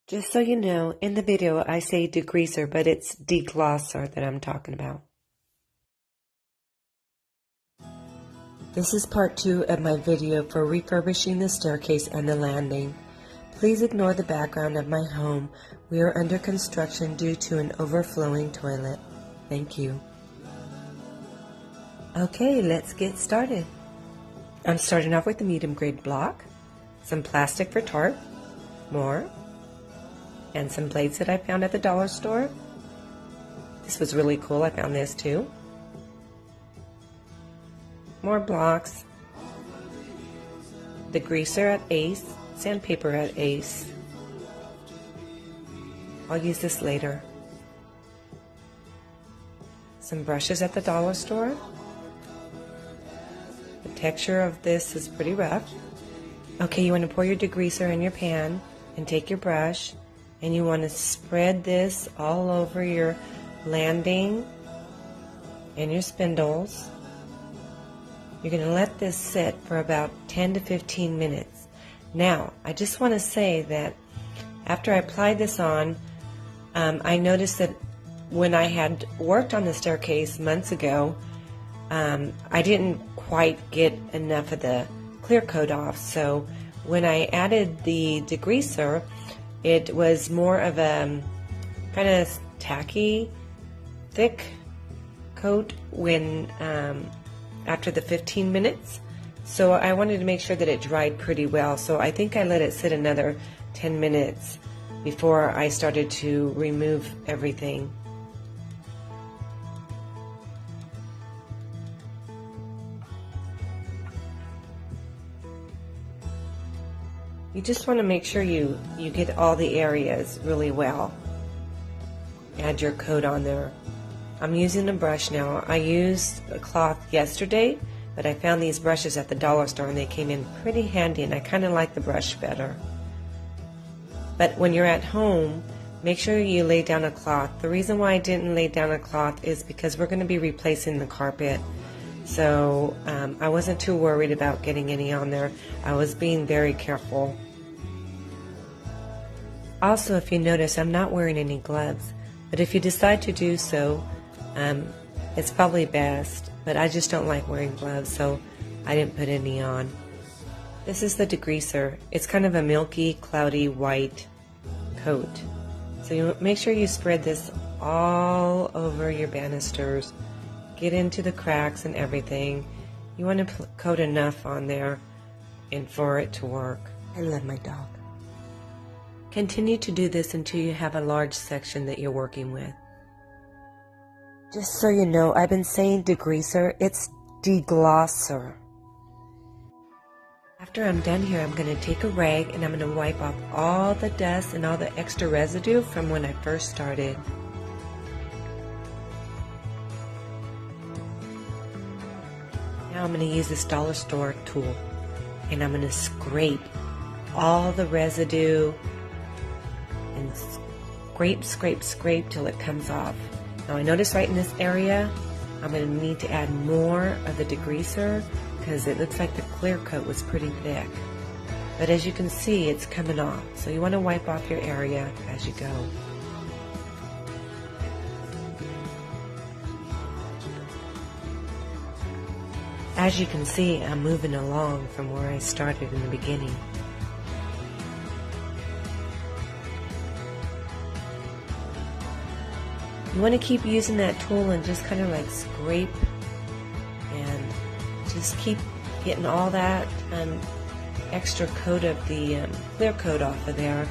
Just so you know, in the video I say degreaser, but it's deglosser that I'm talking about. This is part 2 of my video for refurbishing the staircase and the landing. Please ignore the background of my home. We are under construction due to an overflowing toilet. Thank you. Okay, let's get started. I'm starting off with the medium grade block, some plastic for tarp, more, and some blades that I found at the dollar store. This was really cool. I found this too. More blocks, the greaser at Ace, sandpaper at Ace. I'll use this later. Some brushes at the dollar store. The texture of this is pretty rough. Okay, you want to pour your degreaser in your pan and take your brush and you want to spread this all over your landing and your spindles. You're going to let this sit for about 10 to 15 minutes. Now, I just want to say that after I applied this on, I noticed that when I had worked on the staircase months ago, I didn't quite get enough of the clear coat off. So when I added the degreaser, it was more of a kind of tacky, thick coat when after the 15 minutes. So I wanted to make sure that it dried pretty well. So I think I let it sit another 10 minutes before I started to remove everything. You just want to make sure you get all the areas really well. Add your coat on there. I'm using a brush now. I used a cloth yesterday, but I found these brushes at the dollar store and they came in pretty handy and I kind of like the brush better. But when you're at home, make sure you lay down a cloth. The reason why I didn't lay down a cloth is because we're going to be replacing the carpet. So I wasn't too worried about getting any on there. I was being very careful. Also, if you notice, I'm not wearing any gloves, but if you decide to do so, it's probably best, but I just don't like wearing gloves, so I didn't put any on. This is the degreaser. It's kind of a milky, cloudy, white coat. So you make sure you spread this all over your banisters. Get into the cracks and everything. You want to coat enough on there and for it to work. I love my dog. Continue to do this until you have a large section that you're working with. Just so you know, I've been saying degreaser, it's deglosser. After I'm done here, I'm going to take a rag and I'm going to wipe off all the dust and all the extra residue from when I first started. Now I'm going to use this dollar store tool and I'm going to scrape all the residue and scrape till it comes off. Now I notice right in this area I'm going to need to add more of the degreaser because it looks like the clear coat was pretty thick. But as you can see, it's coming off. So you want to wipe off your area as you go. As you can see, I'm moving along from where I started in the beginning. You want to keep using that tool and just kind of like scrape and just keep getting all that extra coat of the clear coat off of there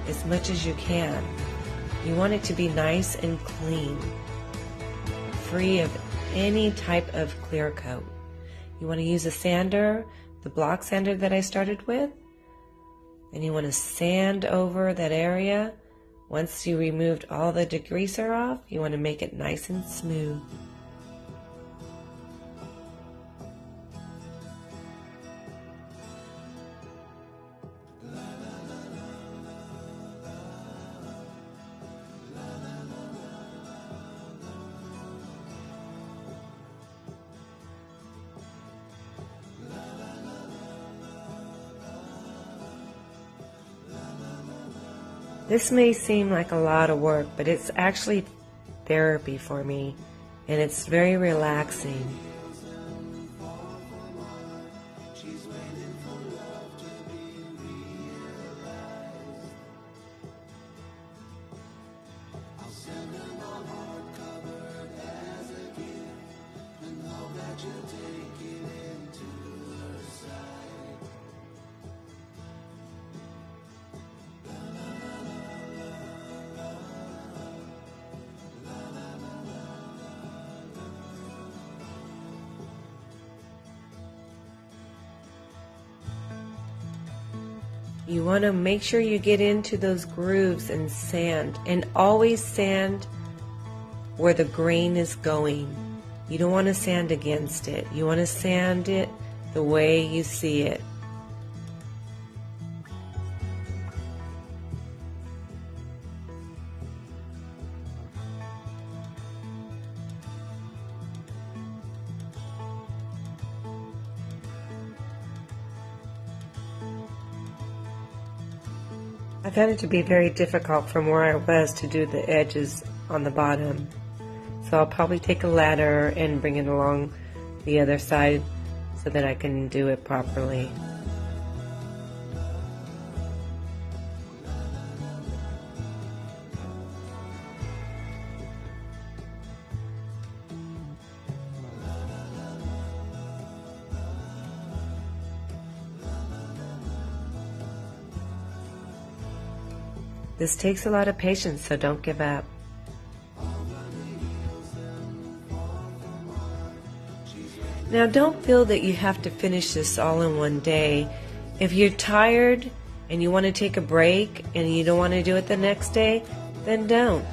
as much as you can. You want it to be nice and clean, free of any type of clear coat. You want to use a sander, the block sander that I started with, and you want to sand over that area. Once you removed all the degreaser off, you want to make it nice and smooth. This may seem like a lot of work, but it's actually therapy for me, and it's very relaxing. You want to make sure you get into those grooves and sand, and always sand where the grain is going. You don't want to sand against it. You want to sand it the way you see it. I found it to be very difficult from where I was to do the edges on the bottom. So I'll probably take a ladder and bring it along the other side so that I can do it properly. This takes a lot of patience, so don't give up. Now don't feel that you have to finish this all in one day. If you're tired and you want to take a break and you don't want to do it the next day, then don't.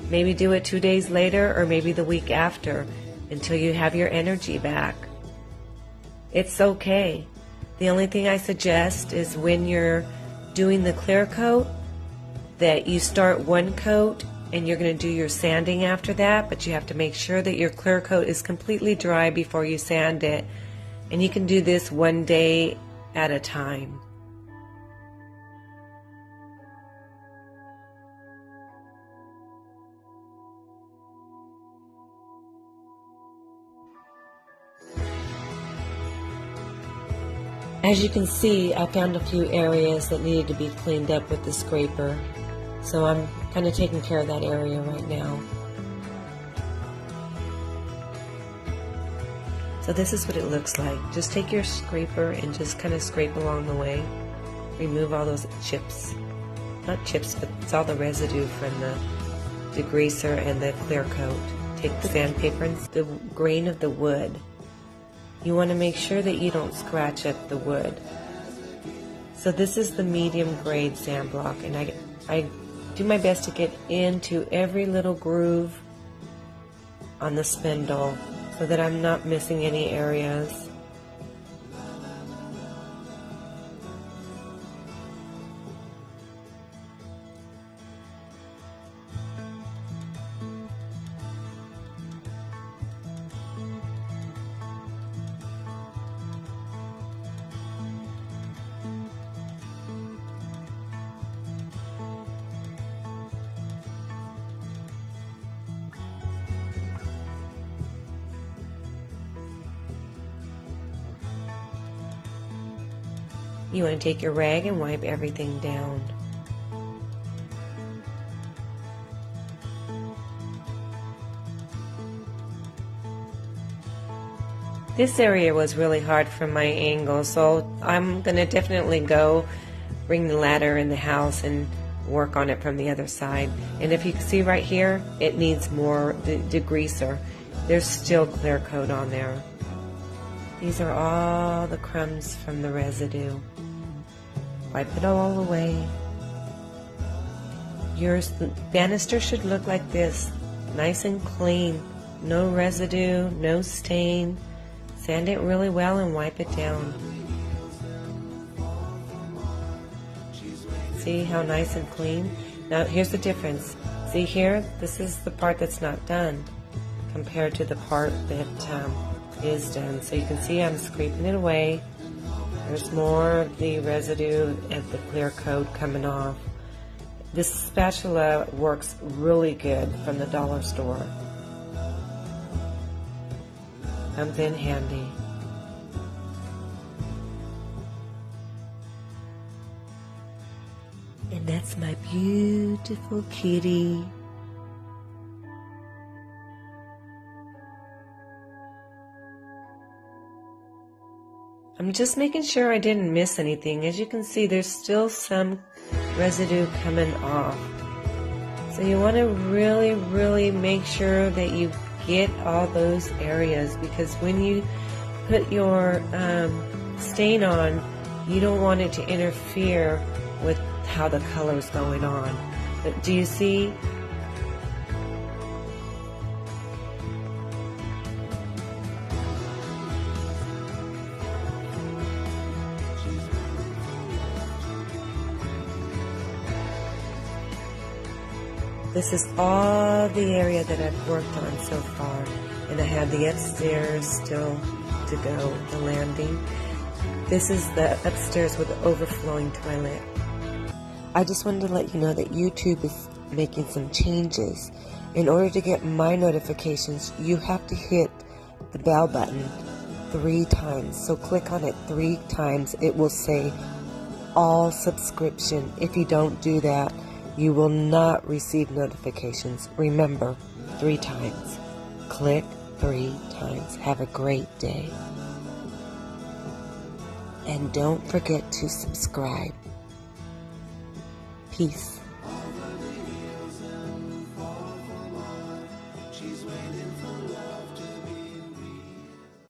Maybe do it 2 days later or maybe the week after until you have your energy back. It's okay. The only thing I suggest is when you're doing the clear coat, that you start one coat and you're going to do your sanding after that, but you have to make sure that your clear coat is completely dry before you sand it. And you can do this 1 day at a time. As you can see, I found a few areas that needed to be cleaned up with the scraper. So I'm kind of taking care of that area right now. So this is what it looks like. Just take your scraper and just kind of scrape along the way. Remove all those chips. Not chips, but it's all the residue from the degreaser and the clear coat. Take the sandpaper and the grain of the wood. You want to make sure that you don't scratch up the wood. So this is the medium grade sand block, and I do my best to get into every little groove on the spindle so that I'm not missing any areas. You want to take your rag and wipe everything down. This area was really hard from my angle, so I'm going to definitely go bring the ladder in the house and work on it from the other side. And if you can see right here, it needs more degreaser. There's still clear coat on there. These are all the crumbs from the residue. Wipe it all away. Your banister should look like this, nice and clean, no residue, no stain. Sand it really well and wipe it down. See how nice and clean? Now here's the difference. See here, this is the part that's not done compared to the part that is done. So you can see I'm scraping it away. There's more of the residue of the clear coat coming off. This spatula works really good from the dollar store. Comes in handy. And that's my beautiful kitty. I'm just making sure I didn't miss anything. As you can see, there's still some residue coming off. So you want to really, really make sure that you get all those areas, because when you put your stain on, you don't want it to interfere with how the color is going on. But do you see? This is all the area that I've worked on so far, and I have the upstairs still to go, the landing. This is the upstairs with the overflowing toilet. I just wanted to let you know that YouTube is making some changes. In order to get my notifications, you have to hit the bell button 3 times. So click on it 3 times. It will say all subscription. If you don't do that, you will not receive notifications. Remember, 3 times. Click 3 times. Have a great day. And don't forget to subscribe. Peace.